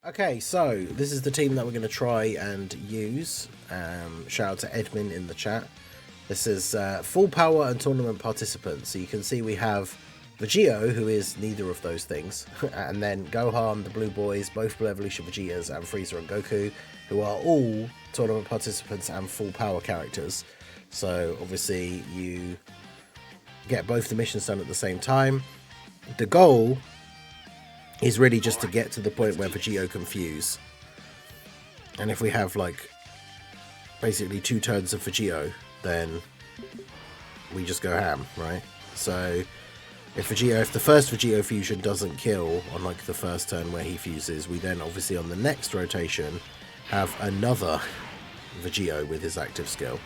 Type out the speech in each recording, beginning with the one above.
Okay, so this is the team that we're going to try and use. Shout out to Edmin in the chat. This is full power and tournament participants. So you can see we have Vegito, who is neither of those things, and then Gohan, the Blue Boys, both Blue Evolution Vegetas, and Frieza and Goku, who are all tournament participants and full power characters. So obviously you get both the missions done at the same time. The goal is really just to get to the point where Vegito can fuse. And if we have like basically 2 turns of Vegito, then we just go ham, right? So if the first Vegito fusion doesn't kill on like the first turn where he fuses, we then obviously on the next rotation have another Vegito with his active skill.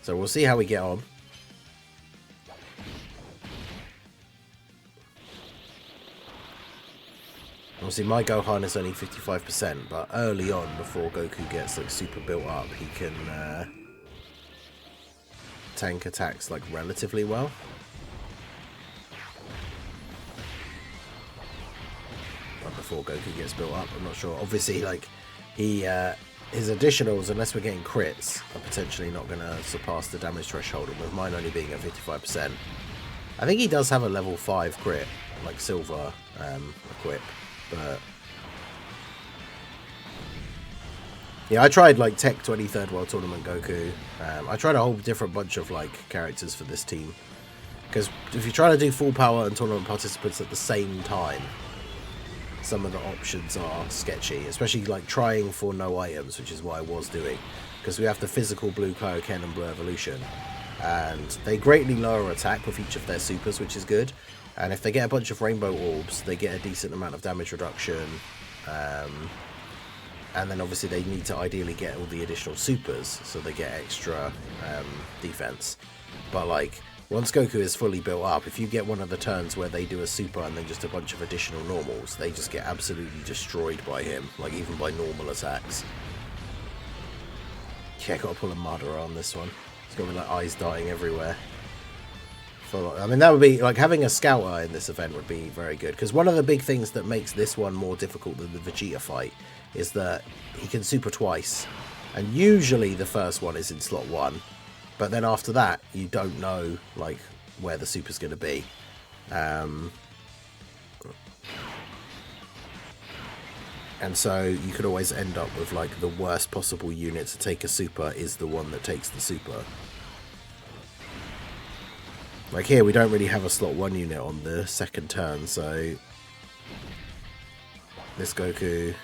So we'll see how we get on. Obviously my Gohan is only 55%, but early on, before Goku gets like super built up, he can tank attacks like relatively well. But before Goku gets built up, I'm not sure. Obviously, like his additionals, unless we're getting crits, are potentially not going to surpass the damage threshold, and with mine only being at 55%. I think he does have a level 5 crit, like silver equip, but yeah, I tried like Tech 23rd World Tournament Goku. I tried a whole different bunch of like characters for this team, because if you try to do full power and tournament participants at the same time, some of the options are sketchy, especially like trying for no items, which is what I was doing, because we have the physical Blue Kaioken and Blue Evolution, and they greatly lower attack with each of their supers, which is good. And if they get a bunch of rainbow orbs, they get a decent amount of damage reduction, and then obviously they need to ideally get all the additional supers, so they get extra defense. But like, once Goku is fully built up, if you get one of the turns where they do a super and then just a bunch of additional normals, they just get absolutely destroyed by him, like even by normal attacks. Yeah, gotta pull a Madara on this one. It's got like eyes darting everywhere. I mean, that would be like having a Scouter in this event would be very good, because one of the big things that makes this one more difficult than the Vegeta fight is that he can super twice, and usually the first one is in slot 1. But then after that, you don't know like where the super's going to be. And so you could always end up with like the worst possible unit to take a super is the one that takes the super. Like here, we don't really have a slot 1 unit on the second turn, so this Goku...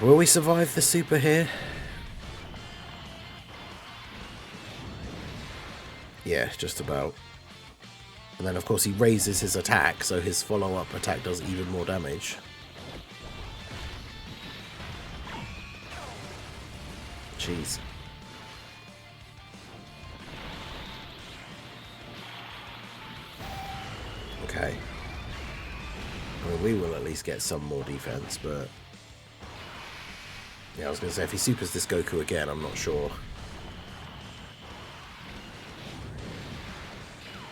Will we survive the super here? Yeah, just about. And then of course he raises his attack, so his follow-up attack does even more damage. Jeez. Okay. I mean, we will at least get some more defense, but... yeah, I was going to say, if he supers this Goku again, I'm not sure.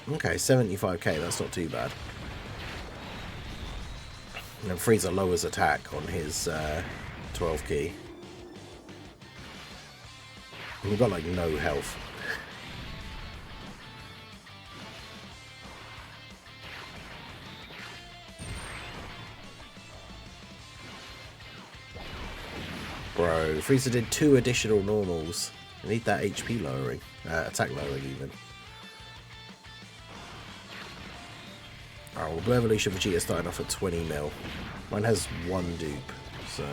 Okay, 75k, that's not too bad. And then Frieza lowers attack on his 12 key. And we've got like no health. Bro, Frieza did 2 additional normals. I need that HP lowering, attack lowering even. Oh, well, Blue Evolution Vegeta starting off at 20 mil. Mine has 1 dupe, so...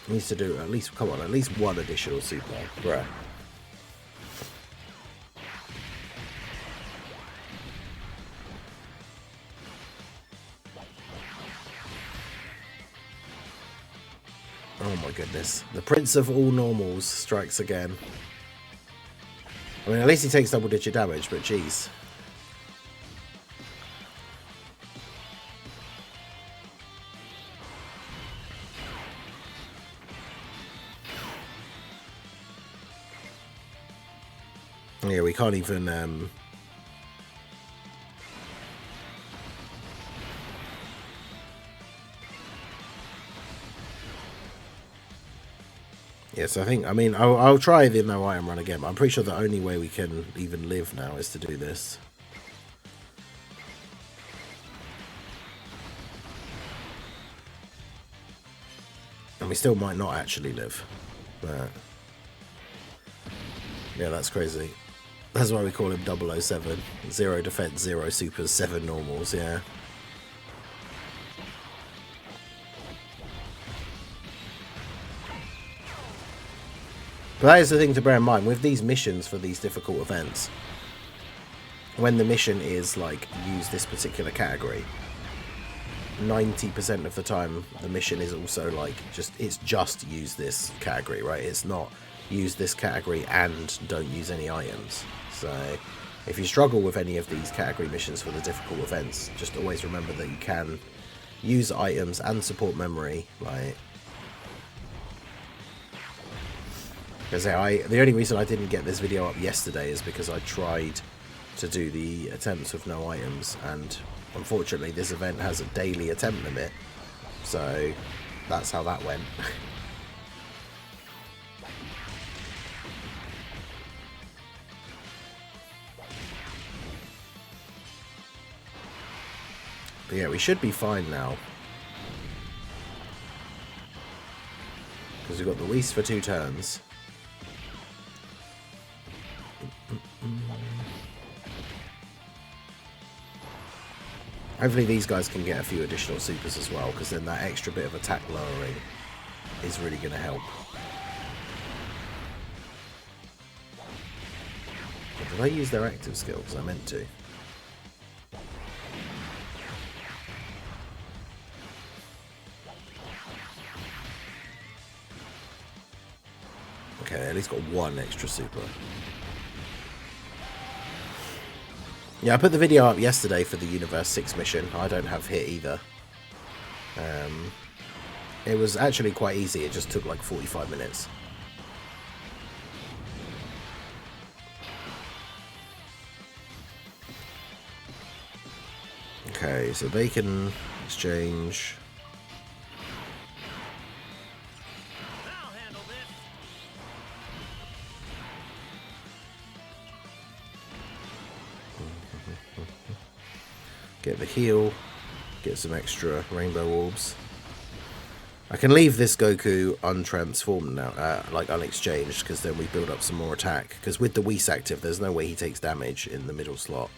needs to do at least, come on, at least 1 additional super, bruh. Oh my goodness. The Prince of all normals strikes again. I mean, at least he takes double-digit damage, but geez. Yeah, we can't even... Yes, I think, I mean, I'll try the no item run again, but I'm pretty sure the only way we can even live now is to do this. And we still might not actually live, but... Yeah, that's crazy. That's why we call him 007. 0 defense, 0 supers, 7 normals, yeah. But that is the thing to bear in mind with these missions for these difficult events. When the mission is like, use this particular category, 90% of the time the mission is also like, it's just use this category, right? It's not use this category and don't use any items. So if you struggle with any of these category missions for the difficult events, just always remember that you can use items and support memory, like... Because the only reason I didn't get this video up yesterday is because I tried to do the attempts with no items, and unfortunately this event has a daily attempt limit, so that's how that went. But yeah, we should be fine now. Because we've got the Whis for 2 turns. Hopefully these guys can get a few additional supers as well, because then that extra bit of attack lowering is really going to help. Did I use their active skill? Because I meant to. Okay, at least got 1 extra super. Yeah, I put the video up yesterday for the Universe 6 mission. I don't have hit either. It was actually quite easy. It just took like 45 minutes. Okay, so they can exchange... Get the heal, get some extra rainbow orbs. I can leave this Goku untransformed now, like unexchanged, because then we build up some more attack. Because with the Whis active, there's no way he takes damage in the middle slot.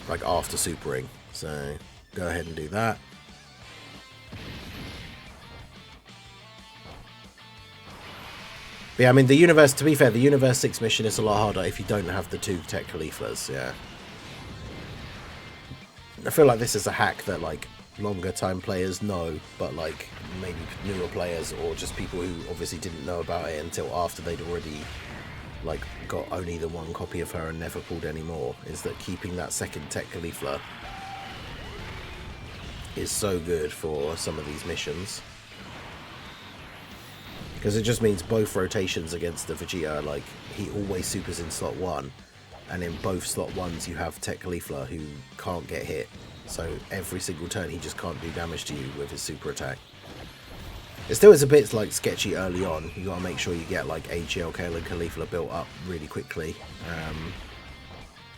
Like after supering. So, go ahead and do that. But yeah, I mean, the Universe, to be fair, the Universe 6 mission is a lot harder if you don't have the 2 Tech Cauliflas, yeah. I feel like this is a hack that, like, longer time players know, but, like, maybe newer players or just people who obviously didn't know about it until after they'd already, like, got only the 1 copy of her and never pulled any more, is that keeping that second Tech Caulifla is so good for some of these missions. Because it just means both rotations against the Vegito, like, he always supers in slot 1. And in both slot 1s you have Tech Caulifla who can't get hit. So every single turn he just can't do damage to you with his super attack. It still is a bit like sketchy early on. You gotta make sure you get like AGL, Kale and Caulifla built up really quickly.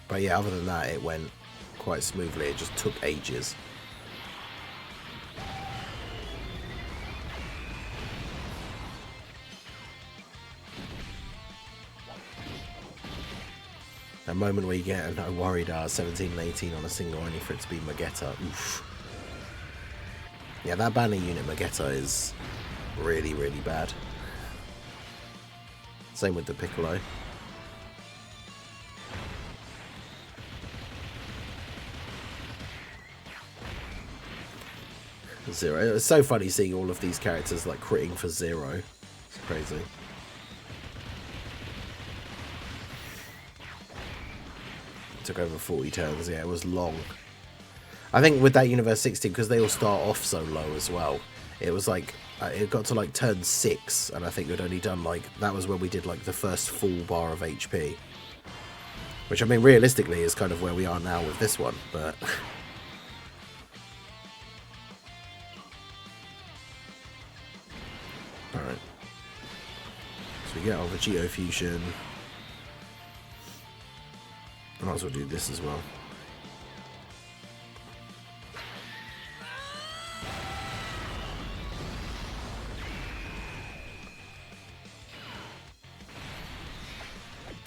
But yeah, other than that it went quite smoothly. It just took ages. A moment where you get a no worried 17 and 18 on a single only for it to be Vegito. Oof. Yeah, that banner unit Vegito is really, really bad. Same with the Piccolo. Zero. It's so funny seeing all of these characters like critting for 0. It's crazy. Took over 40 turns. Yeah, it was long. I think with that Universe 16, because they all start off so low as well, it was like, it got to like turn 6, and I think we'd only done like, that was when we did like the first full bar of HP. Which, I mean, realistically is kind of where we are now with this one, but... Alright. So we get our Vegito Fusion. I might as well do this as well.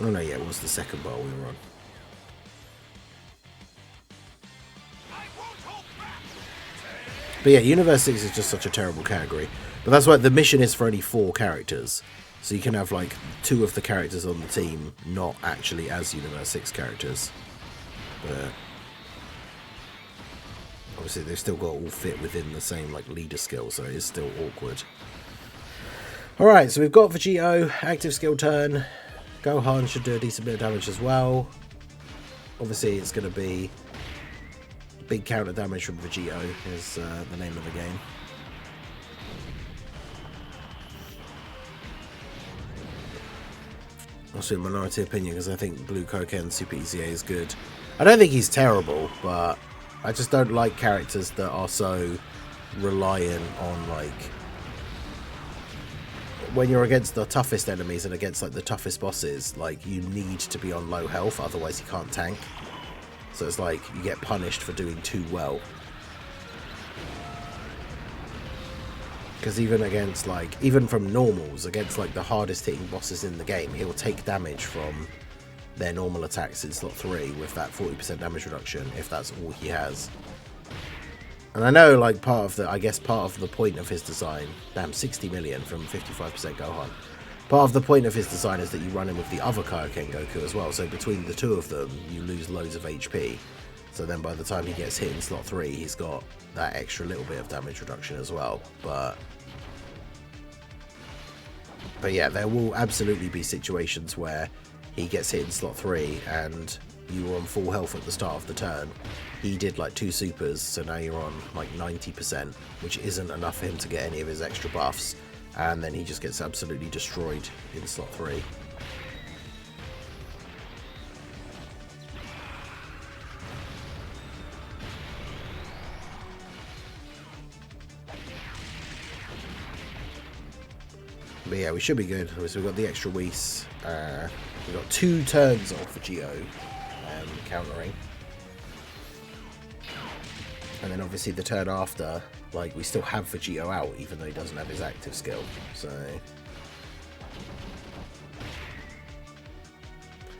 Oh no, yeah, it was the second bar we were on. But yeah, Universe 6 is just such a terrible category. But that's why the mission is for only 4 characters. So you can have like 2 of the characters on the team not actually as Universe 6 characters. But obviously they've still got to all fit within the same like leader skill, so it is still awkward. Alright, so we've got Vegito, active skill turn. Gohan should do a decent bit of damage as well. Obviously it's going to be big counter damage from Vegito is the name of the game. Also, minority opinion, because I think Blue Koken Super EZA is good. I don't think he's terrible, but I just don't like characters that are so reliant on, like, when you're against the toughest enemies and against like the toughest bosses, like you need to be on low health, otherwise you can't tank. So it's like you get punished for doing too well. Because even against like, even from normals, against like the hardest hitting bosses in the game, he'll take damage from their normal attacks in slot 3 with that 40% damage reduction, if that's all he has. And I know, like, part of the point of his design, damn, 60 million from 55% Gohan. Part of the point of his design is that you run him with the other Kaioken Goku as well, so between the two of them, you lose loads of HP. So then by the time he gets hit in slot 3, he's got that extra little bit of damage reduction as well. But yeah, there will absolutely be situations where he gets hit in slot 3 and you were on full health at the start of the turn. He did like 2 supers, so now you're on like 90%, which isn't enough for him to get any of his extra buffs, and then he just gets absolutely destroyed in slot 3. But yeah, we should be good. So we've got the extra Whis. We've got 2 turns off Vegito countering. And then obviously the turn after, like, we still have Vegito out, even though he doesn't have his active skill. So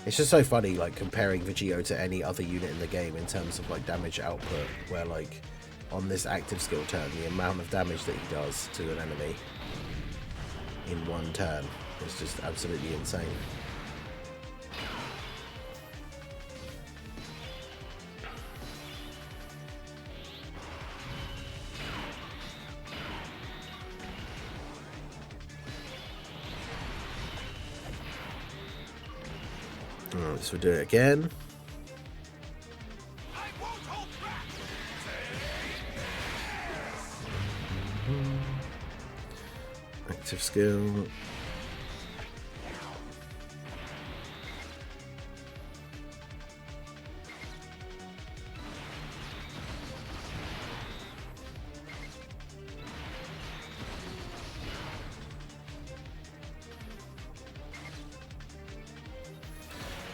it's just so funny, like, comparing Vegito to any other unit in the game in terms of, like, damage output, where, like, on this active skill turn, the amount of damage that he does to an enemy in one turn is just absolutely insane. Alright, so we'll do it again. Active skill.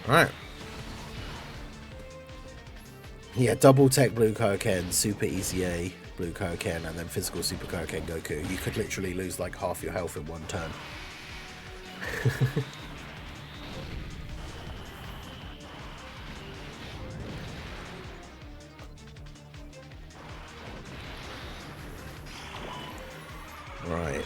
Alright. Yeah, double tech Blue Kaioken, Super EZA Blue Kaioken, and then physical Super Kaioken Goku. You could literally lose like half your health in one turn. Right.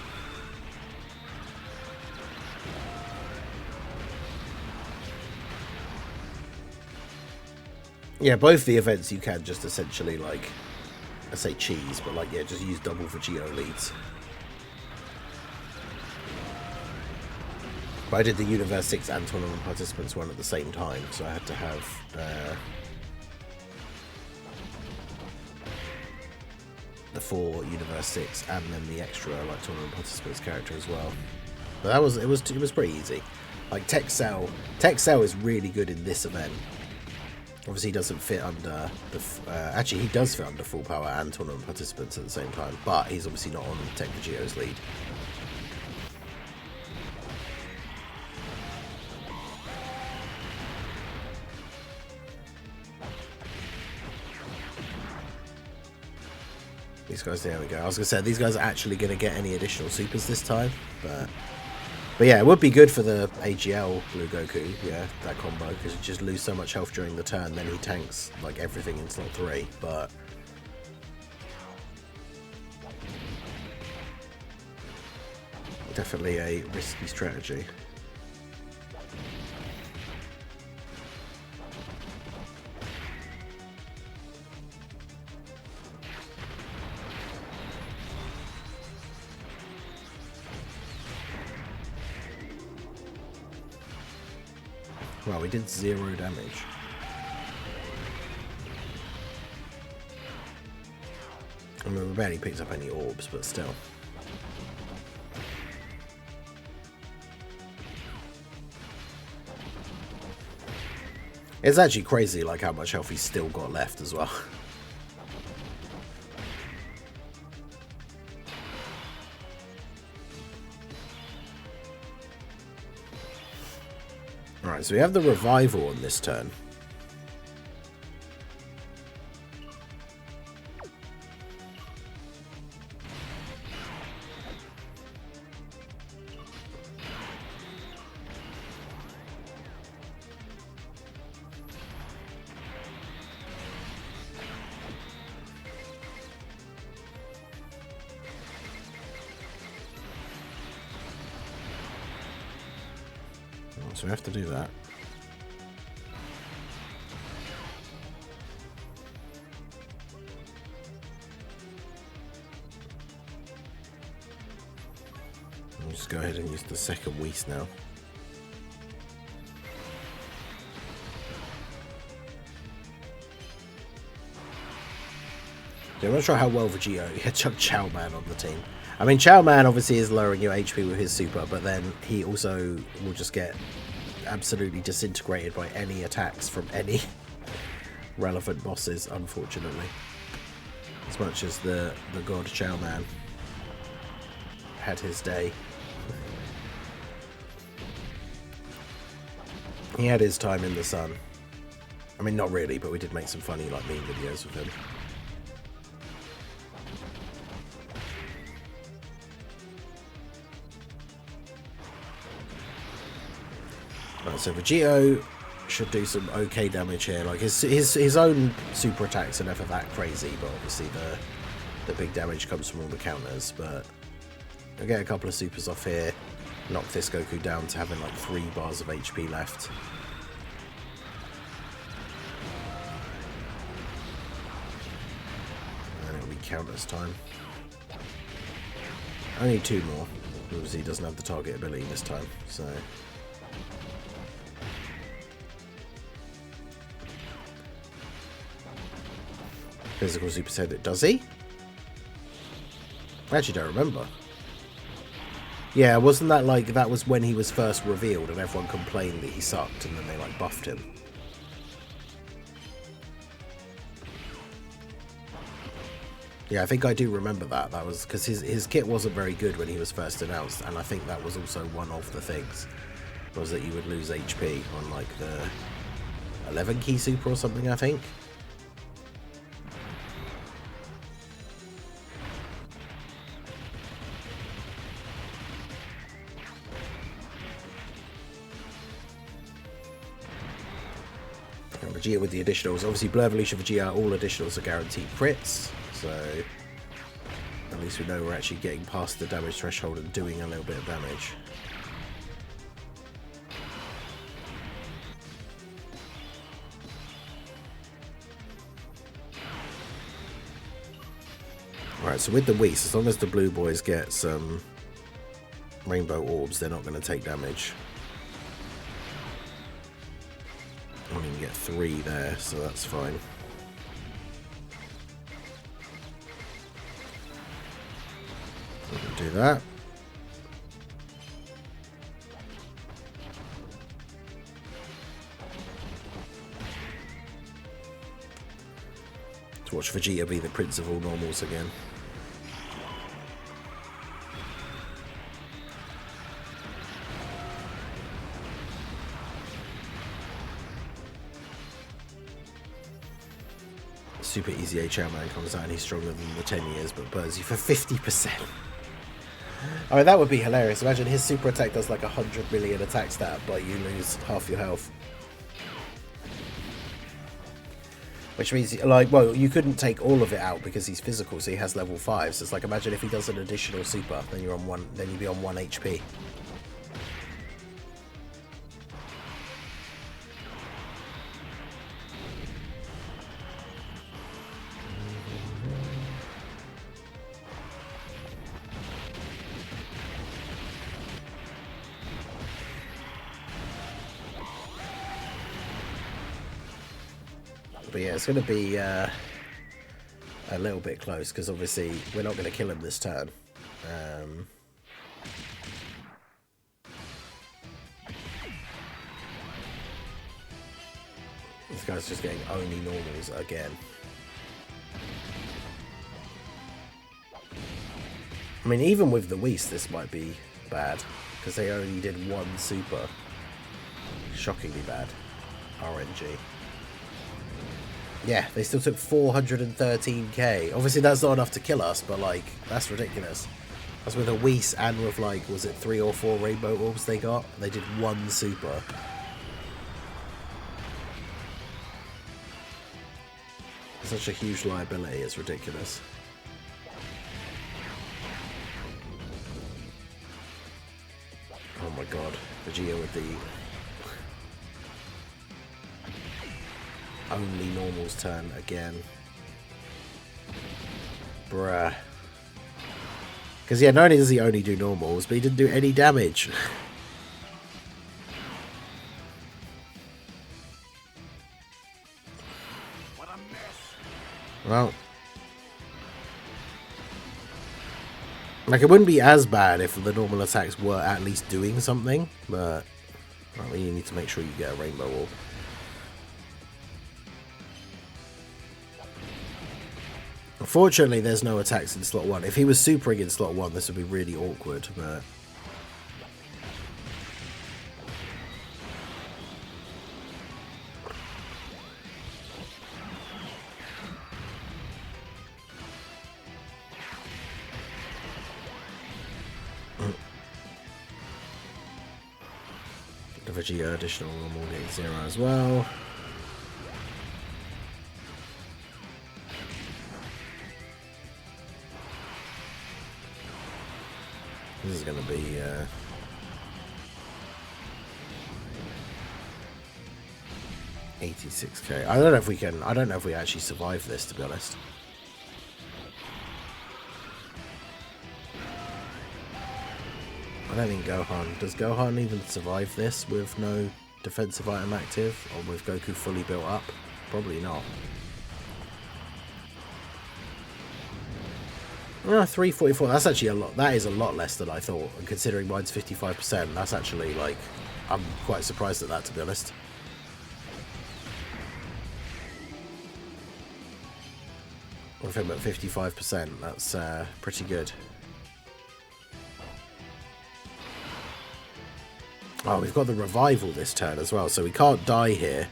Yeah, both the events you can just essentially, like, I say cheese, but like, yeah, just use double Vegito leads. But I did the Universe 6 and Tournament Participants one at the same time, so I had to have the 4 Universe 6 and then the extra like Tournament Participants character as well. But it was pretty easy. Like Tech Cell is really good in this event. Obviously, he doesn't fit under the. Actually, he does fit under Full Power and Tournament Participants at the same time, but he's obviously not on Tech Vegito's lead. These guys, there we go. I was gonna say these guys are actually gonna get any additional supers this time, but yeah, it would be good for the AGL Blue Goku, yeah, that combo, because you just lose so much health during the turn, then he tanks like everything in slot 3, but definitely a risky strategy. Well, we did 0 damage. I mean, we barely picked up any orbs, but still. It's actually crazy, like, how much health he's still got left as well. Alright, so we have the revival on this turn. So we have to do that. I'll just go ahead and use the second Whis now. I'm not sure how well Vegito had chucked Chow Man on the team. I mean, Chow Man obviously is lowering your HP with his super, but then he also will just get absolutely disintegrated by any attacks from any relevant bosses, unfortunately. As much as the god Chow Man had his day. He had his time in the sun. I mean, not really, but we did make some funny like meme videos with him. Right, so Vegito should do some okay damage here. Like his own super attacks are never that crazy, but obviously the big damage comes from all the counters. But I'll get a couple of supers off here, knock this Goku down to having like 3 bars of HP left. And it'll be counters time. I need 2 more. Obviously he doesn't have the target ability this time, so. Physical Super Said, does he? I actually don't remember. Yeah, wasn't that like, that was when he was first revealed and everyone complained that he sucked and then they like buffed him. Yeah, I think I do remember that. That was because his kit wasn't very good when he was first announced, and I think that was also one of the things, was that you would lose HP on like the 11 key super or something, I think. Vegeta with the additionals. Obviously, Blur Evolution Vegeta, all additionals are guaranteed crits, so at least we know we're actually getting past the damage threshold and doing a little bit of damage. Right, so with the Whis, as long as the blue boys get some rainbow orbs, they're not going to take damage. 3 there, so that's fine. We can do that. To watch Vegito be the prince of all normals again. Super easy HL man comes out and he's stronger than the 10 years, but burns you for 50%. I mean, that would be hilarious. Imagine his super attack does like 100 million attack stat, but you lose half your health. Which means, like, well, you couldn't take all of it out because he's physical, so he has level 5. So it's like, imagine if he does an additional super, then you're on 1, then you'd be on 1 HP. But yeah, it's going to be a little bit close because obviously we're not going to kill him this turn. This guy's just getting only normals again. I mean, even with the Whis, this might be bad because they only did 1 super. Shockingly bad. RNG. Yeah, they still took 413k. Obviously, that's not enough to kill us, but, like, that's ridiculous. That's with a Whis and with, like, was it 3 or 4 rainbow orbs they got? They did 1 super. Such a huge liability, it's ridiculous. Oh my god, Vegito with the only normals turn again. Bruh. Because yeah, not only does he only do normals, but he didn't do any damage. Well, like, it wouldn't be as bad if the normal attacks were at least doing something, but well, you need to make sure you get a rainbow orb. Unfortunately, there's no attacks in slot 1. If he was supering in slot 1, this would be really awkward, but... the Vegito additional normal getting 0 as well. This is going to be 86k. I don't know if we can. I don't know if we actually survive this, to be honest. I don't think Gohan... Does Gohan even survive this with no defensive item active? Or with Goku fully built up? Probably not. 344, that's actually a lot. That is a lot less than I thought. And considering mine's 55%, that's actually, like, I'm quite surprised at that, to be honest. With him at 55%, that's pretty good. Oh, we've got the revival this turn as well, so we can't die here.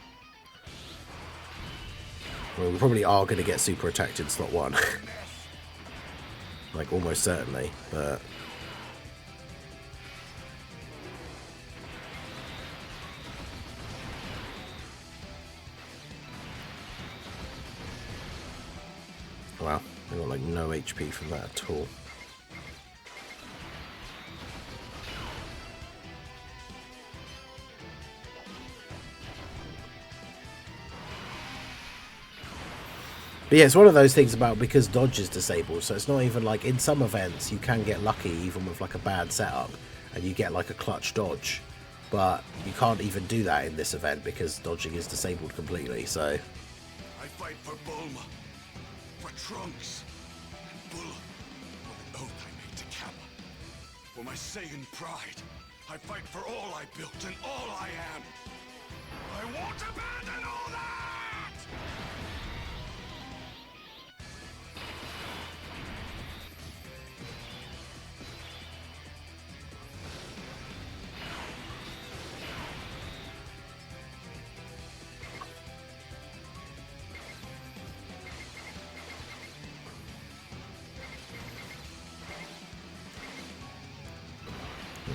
Well, we probably are going to get super attacked in slot 1. Like, almost certainly, but... Wow, I got, like, no HP from that at all. But yeah, it's one of those things about because dodge is disabled, so it's not even like in some events you can get lucky even with like a bad setup and you get like a clutch dodge. but you can't even do that in this event because dodging is disabled completely, so... I fight for Bulma, for Trunks, and Bulla, for the oath I made to Kappa. For my Saiyan pride, I fight for all I built and all I am. I won't abandon all that!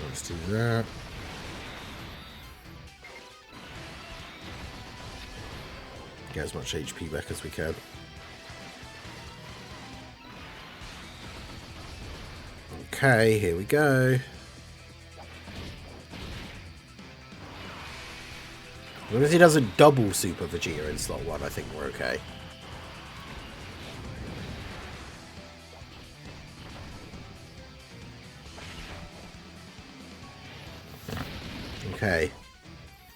Let's do that. Get as much HP back as we can. Okay, here we go. As long as he doesn't double Super Vegeta in slot 1, I think we're okay. Okay.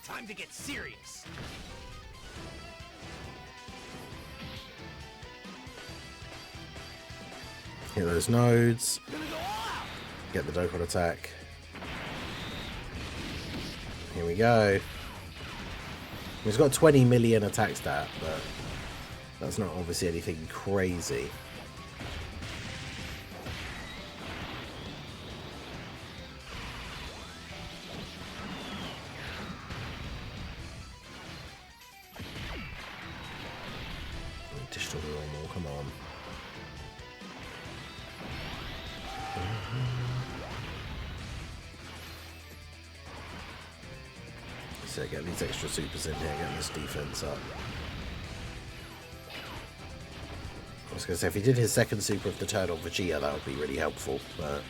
Time to get serious. Hit those nodes. Get the Dokkan attack. Here we go. He's got 20 million attack stat, but that's not obviously anything crazy. Additional normal, come on. So get these extra supers in here, get this defense up. I was going to say, if he did his second super of the turn on Vegeta, that would be really helpful, but...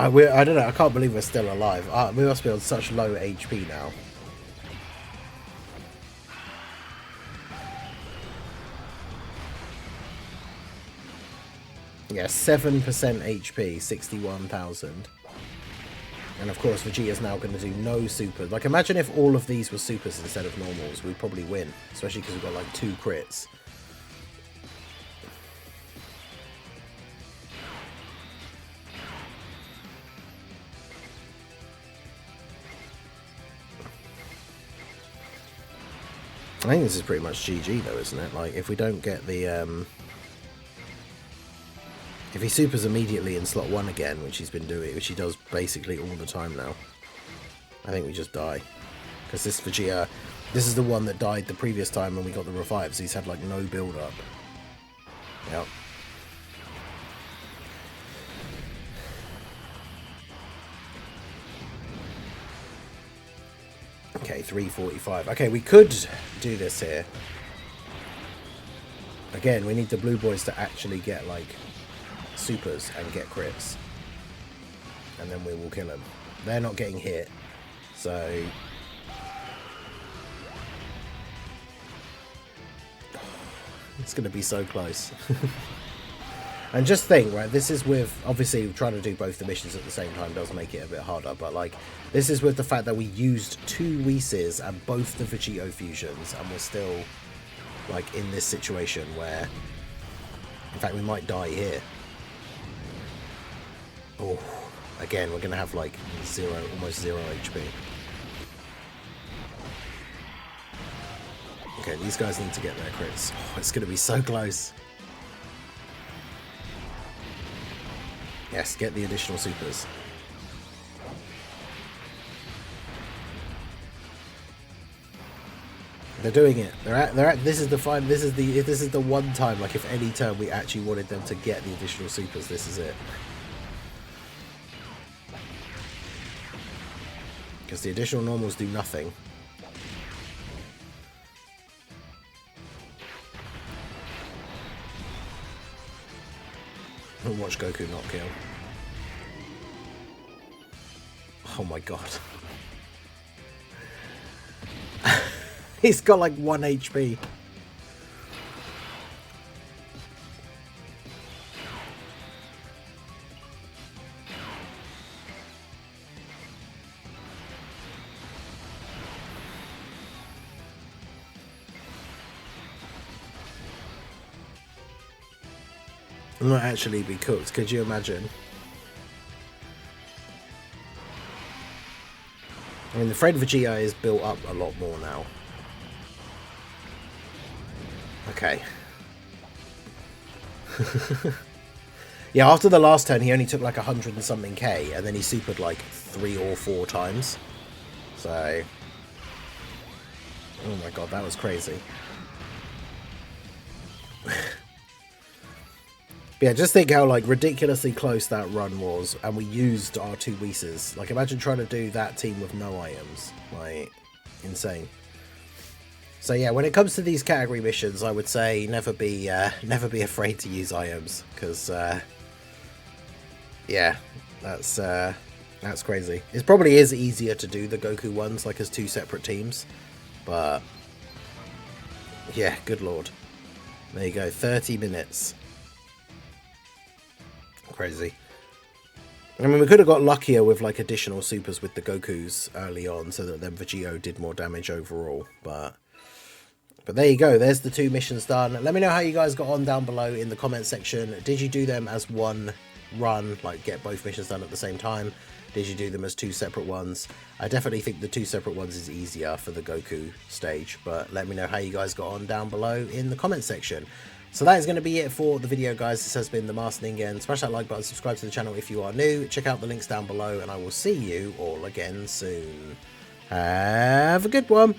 Well, I don't know, I can't believe we're still alive. We must be on such low HP now. Yeah, 7% HP, 61,000. And of course Vegeta's now going to do no supers. Like, imagine if all of these were supers instead of normals, we'd probably win. Especially because we've got like 2 crits. I think this is pretty much GG though, isn't it? Like, if we don't get the, if he supers immediately in slot 1 again, which he's been doing, which he does basically all the time now, I think we just die. Because this Vegeta, this is the one that died the previous time when we got the revives. He's had like no build-up. Yep. Okay, 345. Okay, we could do this here. Again, we need the blue boys to actually get, like, supers and get crits. And then we will kill them. They're not getting hit. So... it's going to be so close. And just think, right, this is with, obviously, trying to do both the missions at the same time does make it a bit harder, but, like, this is with the fact that we used 2 Whis and both the Vegito fusions, and we're still, like, in this situation where, in fact, we might die here. Oh, again, we're going to have, like, almost zero HP. Okay, these guys need to get their crits. Oh, it's going to be so close. Yes, get the additional supers. They're doing it. They're at. This is the fine. This is the one time. Like, if any turn we actually wanted them to get the additional supers, this is it. Because the additional normals do nothing. And watch Goku not kill. Oh my god. He's got like 1 HP. Not actually be cooked, could you imagine? I mean, the Fred Vegeta is built up a lot more now. Okay. Yeah, after the last turn, he only took like 100 and something K, and then he supered like 3 or 4 times. So... oh my god, that was crazy. Yeah, just think how like ridiculously close that run was, and we used our 2 Whis. Like, imagine trying to do that team with no items. Like, insane. So yeah, when it comes to these category missions, I would say never be afraid to use items, because yeah, that's crazy. It probably is easier to do the Goku ones like as 2 separate teams, but yeah, good lord. There you go, 30 minutes. Crazy. I mean, we could have got luckier with like additional supers with the Gokus early on, so that then Vegito did more damage overall. But there you go. There's the 2 missions done. Let me know how you guys got on down below in the comment section. Did you do them as one run, like get both missions done at the same time? Did you do them as 2 separate ones? I definitely think the 2 separate ones is easier for the Goku stage, but let me know how you guys got on down below in the comment section. So that is going to be it for the video, guys. This has been the Master Ningen. Smash that like button, subscribe to the channel if you are new. Check out the links down below, and I will see you all again soon. Have a good one.